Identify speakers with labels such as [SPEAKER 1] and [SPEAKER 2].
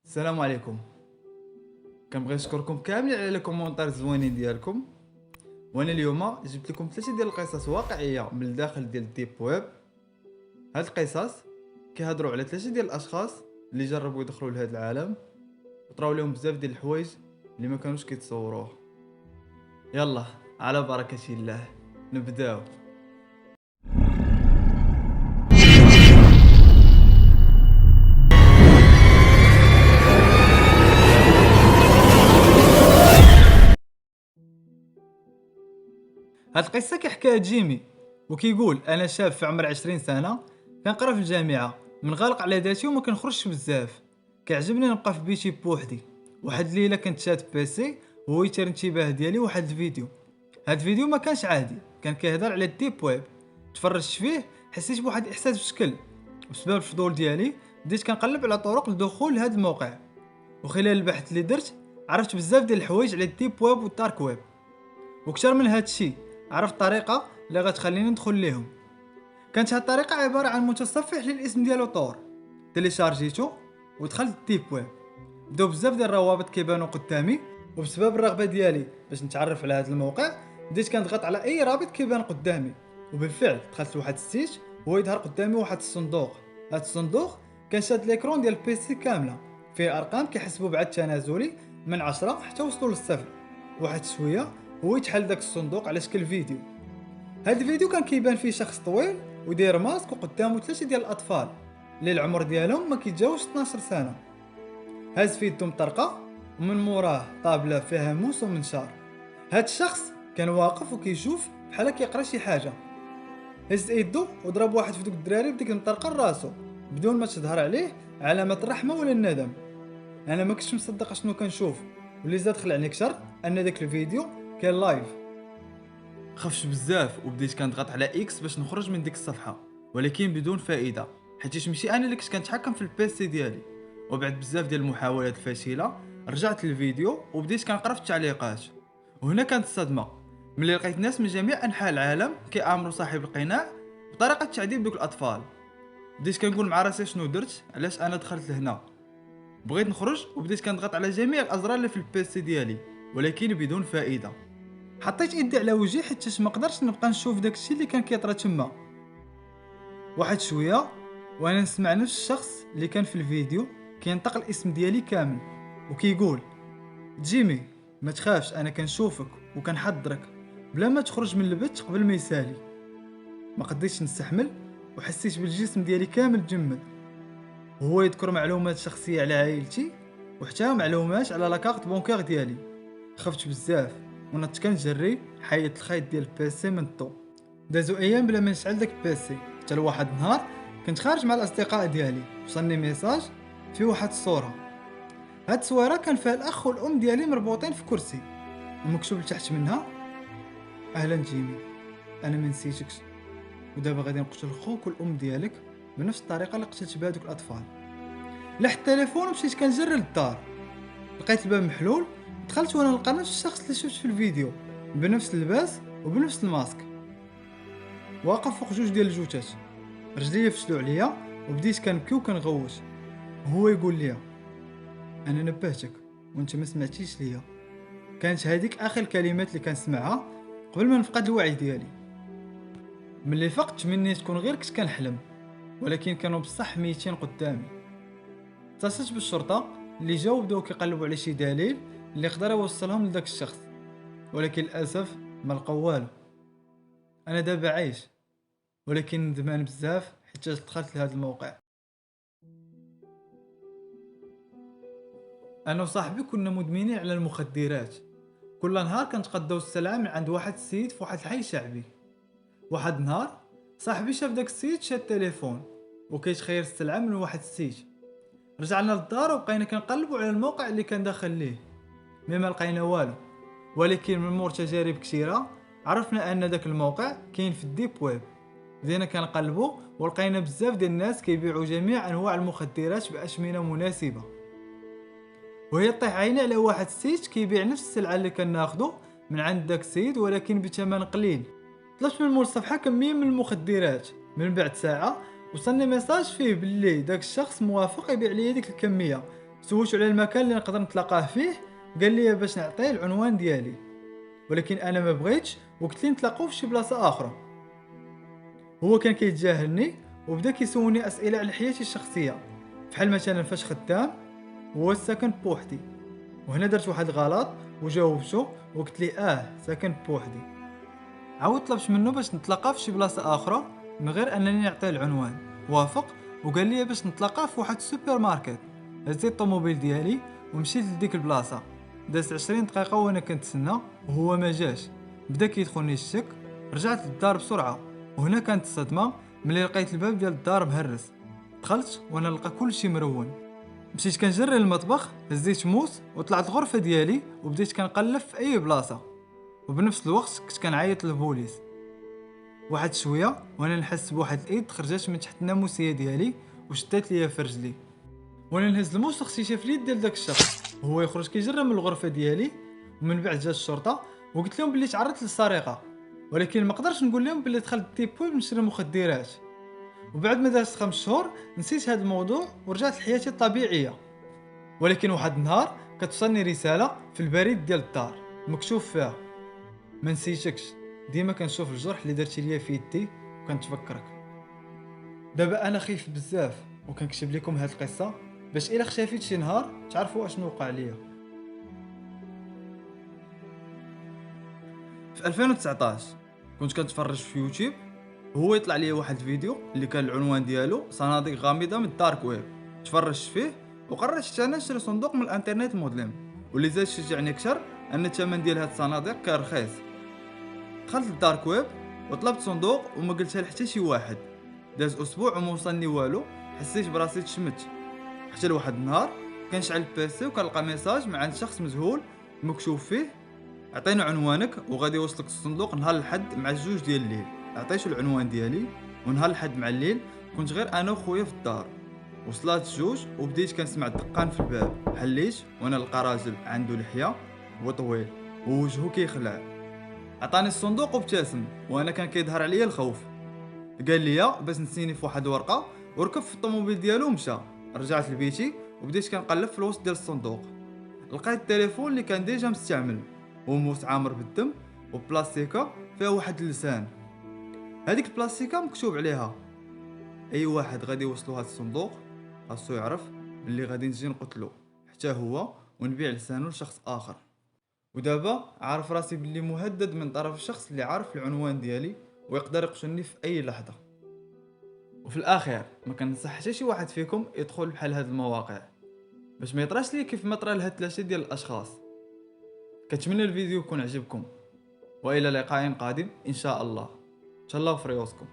[SPEAKER 1] السلام عليكم. كنبغي نشكركم كاملين على لي كومونتير زوينين ديالكم. وانا اليوم جبت لكم 3 ديال القصص واقعيه من الداخل ديال الديب ويب. هاد القصص كيهضروا على 3 ديال الاشخاص اللي جربوا يدخلوا لهذا العالم وطراو لهم بزاف ديال الحوايج اللي ما كانوش كيتصوروه. يلا على بركه الله نبداو. هاد القصه كيحكيها جيمي وكيقول انا شاب في عمر 20 سنه كنقرا في الجامعه، منغلق على ذاتي وما كنخرجش بزاف، كيعجبني نبقى في بيتي بوحدي. واحد الليله كنت شاد بيسي وهو يثير الانتباه ديالي واحد الفيديو. هاد الفيديو ما كانش عادي، كان كيهضر على الديب ويب. تفرجت فيه حسيت بواحد الاحساس بشكل، بسبب الفضول ديالي بديت كنقلب على طرق للدخول لهاد الموقع، وخلال البحث اللي درت عرفت بزاف ديال الحوايج على الديب ويب والدارك ويب. وكثر من هاد الشيء عرفت طريقه اللي غتخليني ندخل ليهم. كانت هاد الطريقه عباره عن متصفح للاسم ديالو طور، تيليشارجيتو ودخلت الديب ويب. بداو بزاف ديال الروابط كيبانوا قدامي، وبسبب الرغبه ديالي باش نتعرف على هذا الموقع بديت كنضغط على اي رابط كيبان قدامي. وبالفعل دخلت لواحد السيت وهو يظهر قدامي واحد الصندوق. هاد الصندوق كان شاد ليكرون ديال البيسي كامله، فيه ارقام كيحسبوا بعد تنازلي من 10 حتى وصلوا للصفر. واحد شويه هو يتحل داك الصندوق على شكل فيديو. هاد الفيديو كان كيبان فيه شخص طويل وداير ماسك وقدامه 3 ديال الاطفال اللي العمر ديالهم ما كيتجاوزش 12 سنه. هاز في يدو مطرقه ومن موراه طابله فيها موس ومنشار. هاد الشخص كان واقف وكيشوف بحال كيقرا شي حاجه. هز يدو وضرب واحد في دوك الدراري بديك المطرقه لراسو بدون ما تظهر عليه علامه الرحمه ولا الندم. انا ما كنتش مصدق شنو كنشوف، واللي زاد خلعني اكثر ان داك الفيديو كان لايف. خفت بزاف وبديت كنضغط على اكس باش نخرج من ديك الصفحه، ولكن بدون فائده، حيت ماشي انا اللي كنت كنتحكم في البيسي ديالي. وبعد بزاف ديال المحاولات الفاشله رجعت للفيديو وبديت كنقرا في التعليقات. وهنا كانت الصدمه ملي لقيت ناس من جميع انحاء العالم كيامروا صاحب القناع بطريقه تعذيب دوك الاطفال. بديت كنقول مع راسي شنو درت، علاش انا دخلت لهنا. بغيت نخرج وبديت كنضغط على جميع الازرار اللي في البيسي ديالي، ولكن بدون فائده. حطيت يدي على وجهي حيت ما قدرتش نبقى نشوف داكشي اللي كان كيطرا تما. واحد شويه وانا نسمع نفس الشخص اللي كان في الفيديو كينطق الاسم ديالي كامل وكيقول جيمي ما تخافش، انا كنشوفك وكنحضرك بلا ما تخرج من البيت قبل ما يسالي. ما قديتش نستحمل وحسيت بالجسم ديالي كامل تجمد، وهو يذكر معلومات شخصيه على عائلتي وحتى معلومات على لاكارت بونكير ديالي. خفت بزاف ونط كنجري حيدت الخيط ديال البيسي من الضو. دازو ايام بلا ما نشعل داك البيسي، حتى لواحد النهار كنت خارج مع الاصدقاء ديالي وصلني ميساج فيه واحد الصوره. هاد الصوره كان فيها الاخ والام ديالي مربوطين في كرسي ومكتوب لتحت منها اهلا جيمي، انا ما نسيتكش ودابا غادي نقتل خوك والام ديالك بنفس الطريقه اللي قتلت بها دوك الاطفال. لحت التليفون ومشيت كنجري للدار، لقيت الباب محلول، دخلت وانا نلقى نفس الشخص اللي شفت في الفيديو بنفس اللباس وبنفس الماسك واقف فوق جوج ديال الجوتات. رجليا فشلوا عليا وبديت كنبكي وكنغوت، وهو يقول لي انا نبهتك وانت ما سمعتيش ليا. كانت هذيك اخر الكلمات اللي كنسمعها قبل ما نفقد الوعي ديالي. ملي فقت مني تكون غير كنت كنحلم، ولكن كانوا بصح ميتين قدامي. اتصلت بالشرطه اللي جاو بداو كيقلبوا على شي دليل اللي يقدر يوصلهم لذاك الشخص، ولكن للاسف ما لقاو والو. انا دابا عايش ولكن ندمان بزاف حيت دخلت لهذا الموقع. انا وصاحبي كنا مدمنين على المخدرات، كل نهار كنتقداو السلعه من عند واحد السيد في واحد الحي شعبي. واحد النهار صاحبي شاف داك السيد شاد التليفون وكيتخير السلعه من واحد السيت. رجعنا للدار وبقينا كنقلبوا على الموقع اللي كان داخل ليه، ما لقينا والو. ولكن من مور تجارب كثيره عرفنا ان داك الموقع كاين في الديب ويب. بدينا كنقلبوا ولقينا بزاف ديال الناس كيبيعوا جميع انواع المخدرات باثمنه مناسبه، وهي طيح عيني على واحد السيت كيبيع نفس السلعه اللي كناخذو من عند داك السيد ولكن بثمن قليل. طلبت من مول الصفحه كميه من المخدرات، من بعد ساعه وصلني ميساج فيه باللي داك الشخص موافق يبيع لي ديك الكميه سولتو على المكان اللي نقدر نتلاقاه فيه، قال لي باش نعطيه العنوان ديالي، ولكن انا ما بغيتش وقلت لي نتلاقاو في شي بلاصه اخرى. هو كان كيتجاهلني وبدا كيسولني اسئله على حياتي الشخصيه، بحال مثلا فاش خدام، هو ساكن بوحدي. وهنا درت واحد الغلط وجاوبته وقلت لي ساكن بوحدي. عاود طلبت منه باش نتلاقى في شي بلاصه اخرى من غير انني نعطيه العنوان، وافق وقال لي باش نتلاقى في واحد السوبر ماركت. هزيت الطوموبيل ديالي ومشيت لديك البلاصه. دازت 20 دقيقه وانا كنتسنى وهو ما جاش. بدا كيدخلني الشك. رجعت للدار بسرعه، وهنا كانت الصدمه ملي لقيت الباب ديال الدار مهرس. دخلت وانا نلقى كلشي مرون. مشيت كنجري للمطبخ، هزيت موس وطلعت الغرفه ديالي وبديت كنقلب في اي بلاصه، وبنفس الوقت كنت كنعيط للبوليس. واحد شويه وانا نحس بواحد الايد خرجت من تحت الناموسيه ديالي وشدات ليا في رجلي، وانا نهز الموس خصيتها في اليد ديال داك الشخص وهو يخرج كيجرى من الغرفه ديالي. ومن بعد جات الشرطه وقلت لهم بلي تعرضت للسرقه، ولكن ما قدرتش نقول لهم بلي دخلت الديبو نشري مخدرات. وبعد ما دازت 5 شهور نسيت هذا الموضوع ورجعت لحياتي الطبيعيه. ولكن واحد النهار كتوصلني رساله في البريد ديال الدار مكتوب فيها: ما نسيتكش، ديما كنشوف الجرح اللي درتي ليا في يدي وكنتفكرك. دابا انا خايف بزاف وكنكتب لكم هاد القصه باش الا اختفيت شي نهار تعرفوا اشنو وقع ليا. في 2019 كنت كنتفرج في يوتيوب، وهو يطلع لي واحد الفيديو اللي كان العنوان ديالو صناديق غامضه من الدارك ويب. تفرجت فيه وقررت حتى انا نشري صندوق من الانترنت مظلم، واللي زاد شجعني اكثر ان الثمن ديال هاد الصناديق كان رخيص. دخلت للدارك ويب وطلبت صندوق وما قلتها لحتى شي واحد. داز اسبوع وما وصلني والو، حسيت براسي تشمت. حتى لواحد النهار كنشعل البيسي وكنلقى ميساج من عند شخص مجهول مكتوب فيه: عطينا عنوانك وغادي يوصلك الصندوق نهار الحد مع 2 ديال الليل. عطيتو العنوان ديالي، ونهار الحد مع الليل كنت غير انا وخويا في الدار. وصلات 2 وبديت كنسمع الدقان في الباب. حليت وانا لقى راجل عنده لحيه وطويل ووجهه كيخلع. عطاني الصندوق وابتسم وانا كان كيظهر عليا الخوف. قال لي باش نسيني في واحد الورقه وركب في الطوموبيل ديالو ومشى. رجعت لبيتي وبديت كنقلب في الوسط ديال الصندوق. لقيت التليفون اللي كان ديجا مستعمل وموس عامر بالدم وبلاستيكا فيها واحد اللسان. هذيك البلاستيكا مكتوب عليها: اي واحد غادي يوصلو هذا الصندوق خاصو يعرف باللي غادي نجي نقتلو حتى هو ونبيع لسانو لشخص اخر. ودابا عارف راسي باللي مهدد من طرف الشخص اللي عارف العنوان ديالي ويقدر يقتلني في اي لحظه. وفي الاخير ما كنصح حتى شي واحد فيكم يدخل بحال هاد المواقع باش ما يطراش ليه كيف ما طرا لهاد 3 ديال الاشخاص. كنتمنى الفيديو يكون عجبكم، والى لقاء قادم ان شاء الله. تهلاو في ريوسكم.